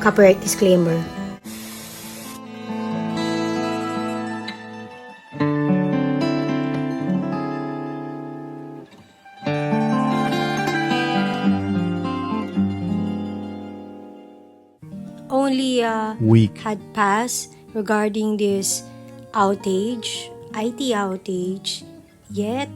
Copyright disclaimer. Only a week had passed regarding this outage, IT outage, yet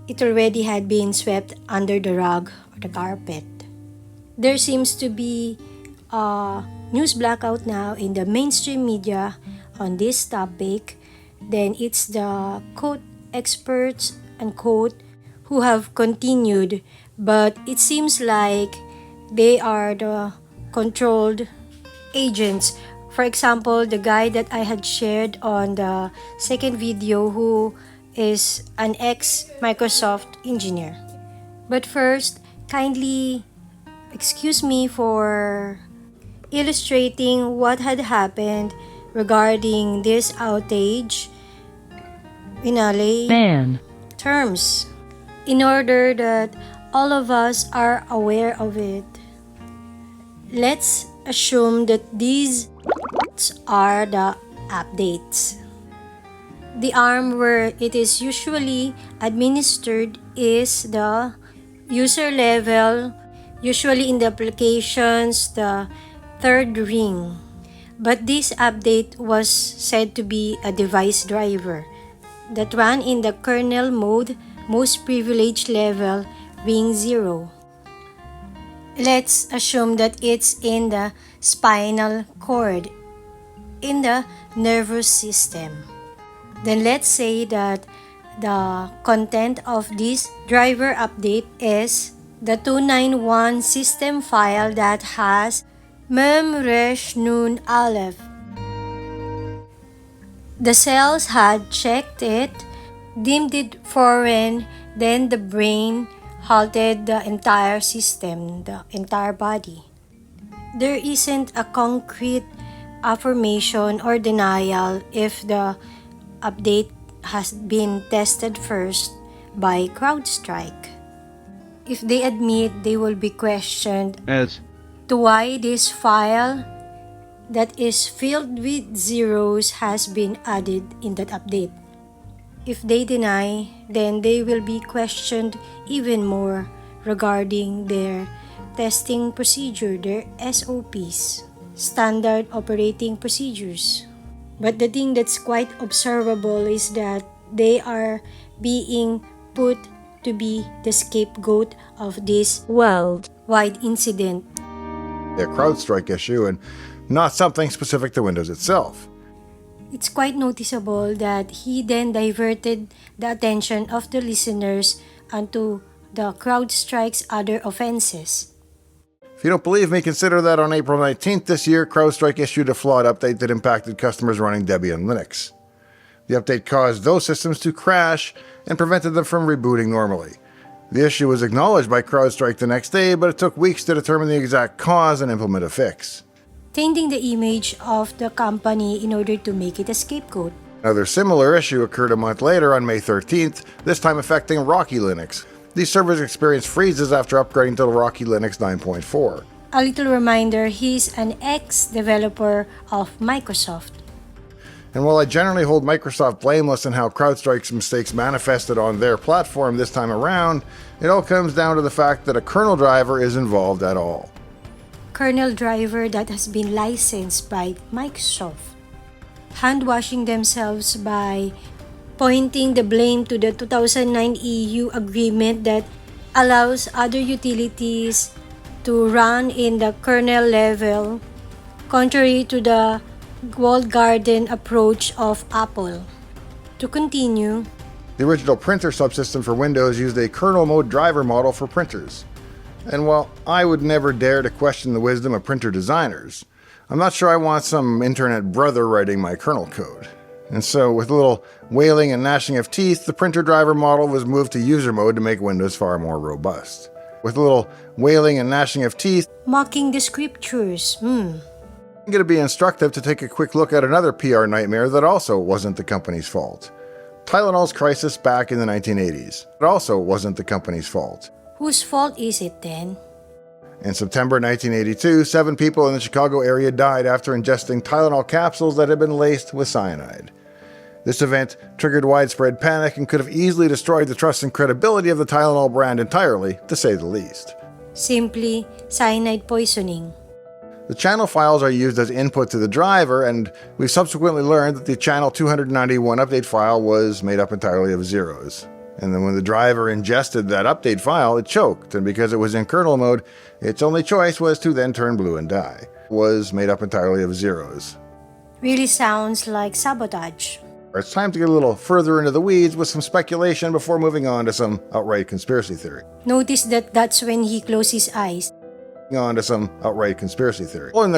it already had been swept under the rug or the carpet. There seems to be a news blackout now in the mainstream media on this topic. Then it's the quote experts unquote who have continued, but it seems like they are the controlled agents. For example, the guy that I had shared on the second video who is an ex-Microsoft engineer. But first, kindly excuse me for illustrating what had happened regarding this outage in a layman terms, in order that all of us are aware of it. Let's assume that these are the updates. The arm where it is usually administered is the user level, usually in the applications, the third ring. But this update was said to be a device driver that ran in the kernel mode, most privileged level, ring 0. Let's assume that it's in the spinal cord, in the nervous system. Then let's say that the content of this driver update is the 291 system file that has mem resh nun aleph. The cells had checked it, deemed it foreign, then the brain halted the entire system, the entire body. There isn't a concrete affirmation or denial if the update has been tested first by CrowdStrike. If they admit, they will be questioned as to why this file that is filled with zeros has been added in that update. If they deny, then they will be questioned even more regarding their testing procedure, their SOPs, standard operating procedures. But the thing that's quite observable is that they are being put to be the scapegoat of this worldwide incident. A CrowdStrike issue and not something specific to Windows itself. It's quite noticeable that he then diverted the attention of the listeners onto the CrowdStrike's other offenses. If you don't believe me, consider that on April 19th this year, CrowdStrike issued a flawed update that impacted customers running Debian Linux. The update caused those systems to crash and prevented them from rebooting normally. The issue was acknowledged by CrowdStrike the next day, but it took weeks to determine the exact cause and implement a fix, tainting the image of the company in order to make it a scapegoat. Another similar issue occurred a month later on May 13th, this time affecting Rocky Linux. These servers experienced freezes after upgrading to Rocky Linux 9.4. A little reminder, he's an ex-developer of Microsoft. And while I generally hold Microsoft blameless in how CrowdStrike's mistakes manifested on their platform this time around, it all comes down to the fact that a kernel driver is involved at all. Kernel driver that has been licensed by Microsoft, hand-washing themselves by pointing the blame to the 2009 EU agreement that allows other utilities to run in the kernel level, contrary to the walled garden approach of Apple. To continue, the original printer subsystem for Windows used a kernel mode driver model for printers. And while I would never dare to question the wisdom of printer designers, I'm not sure I want some internet brother writing my kernel code. And so, with a little wailing and gnashing of teeth, the printer driver model was moved to user mode to make Windows far more robust. With a little wailing and gnashing of teeth, mocking the scriptures. It's going to be instructive to take a quick look at another PR nightmare that also wasn't the company's fault. Tylenol's crisis back in the 1980s. It also wasn't the company's fault. Whose fault is it then? In September 1982, 7 people in the Chicago area died after ingesting Tylenol capsules that had been laced with cyanide. This event triggered widespread panic and could have easily destroyed the trust and credibility of the Tylenol brand entirely, to say the least. Simply cyanide poisoning. The channel files are used as input to the driver, and we've subsequently learned that the channel 291 update file was made up entirely of zeros. And then when the driver ingested that update file, it choked, and because it was in kernel mode, its only choice was to then turn blue and die. It was made up entirely of zeros. Really sounds like sabotage. It's time to get a little further into the weeds with some speculation before moving on to some outright conspiracy theory. Notice that that's when he closed his eyes. Following the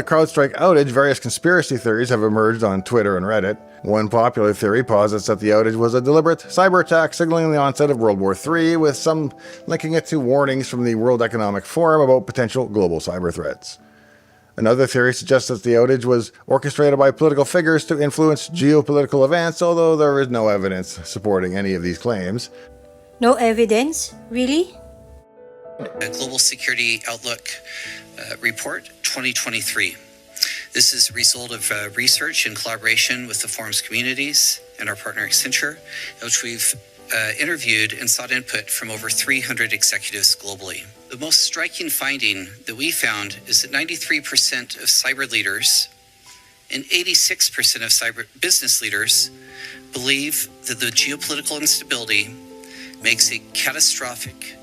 CrowdStrike outage, various conspiracy theories have emerged on Twitter and Reddit. One popular theory posits that the outage was a deliberate cyber attack signaling the onset of World War III, with some linking it to warnings from the World Economic Forum about potential global cyber threats. Another theory suggests that the outage was orchestrated by political figures to influence geopolitical events, although there is no evidence supporting any of these claims. No evidence? Really? Global Security Outlook Report 2023. This is a result of research in collaboration with the forum's communities and our partner Anthr, in which we've interviewed and sought input from over 300 executives globally. The most striking finding that we found is that 93% of cyber leaders and 86% of cyber business leaders believe that the geopolitical instability makes a catastrophic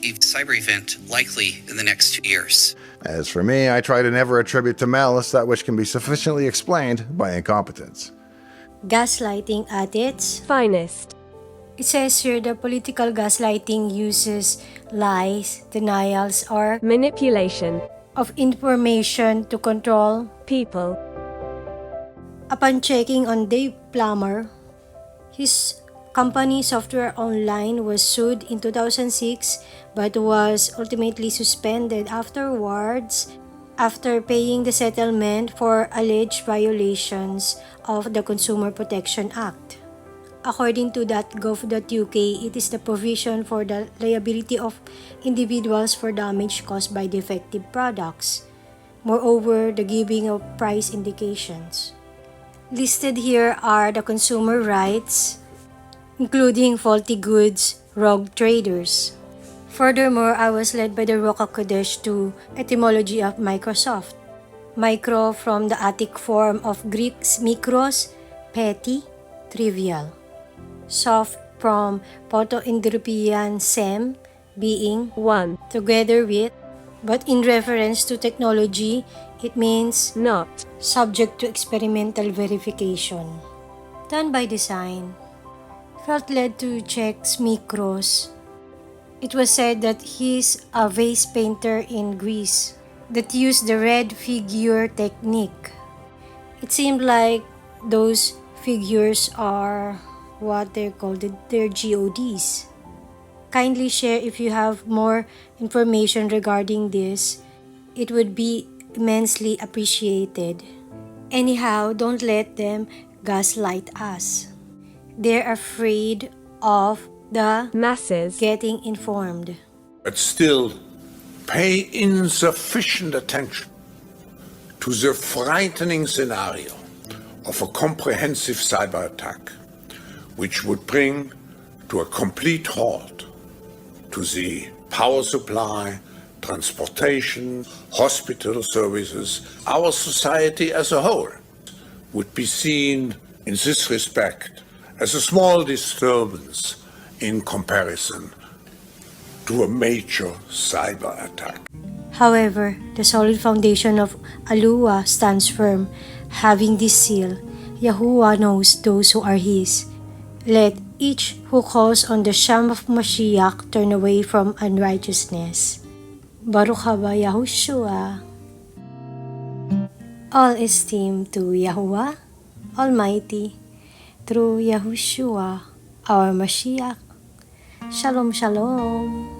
cyber event likely in the next 2 years. As for me, I try to never attribute to malice that which can be sufficiently explained by incompetence. Gaslighting at its finest. It says here the political gaslighting uses lies, denials, or manipulation of information to control people. Upon checking on Dave Plummer, his company Software Online was sued in 2006 but was ultimately suspended afterwards after paying the settlement for alleged violations of the Consumer Protection Act. According to .gov.uk, it is the provision for the liability of individuals for damage caused by defective products. Moreover, the giving of price indications. Listed here are the consumer rights, including faulty goods, rogue traders. Furthermore, I was led by the Ruach HaKodesh to etymology of Microsoft. Micro from the Attic form of Greek mikros, petty, trivial. Soft from Proto-Indo-European sem, being one, together with, but in reference to technology, it means not, subject to experimental verification. Done by design. Felt led to check Mikros. It was said that he's a vase painter in Greece that used the red figure technique. It seemed like those figures are what they're called, their GODs. Kindly share if you have more information regarding this. It would be immensely appreciated. Anyhow, don't let them gaslight us. They're afraid of the masses getting informed. But still, pay insufficient attention to the frightening scenario of a comprehensive cyber attack, which would bring to a complete halt to the power supply, transportation, hospital services. Our society as a whole would be seen in this respect as a small disturbance in comparison to a major cyber attack. However, the solid foundation of Alua stands firm, having this seal, Yahuwah knows those who are His. Let each who calls on the Sham of Mashiach turn away from unrighteousness. Baruch haba Yahushua. All esteem to Yahuwah Almighty, through Yahushua, our Mashiach. Shalom, shalom.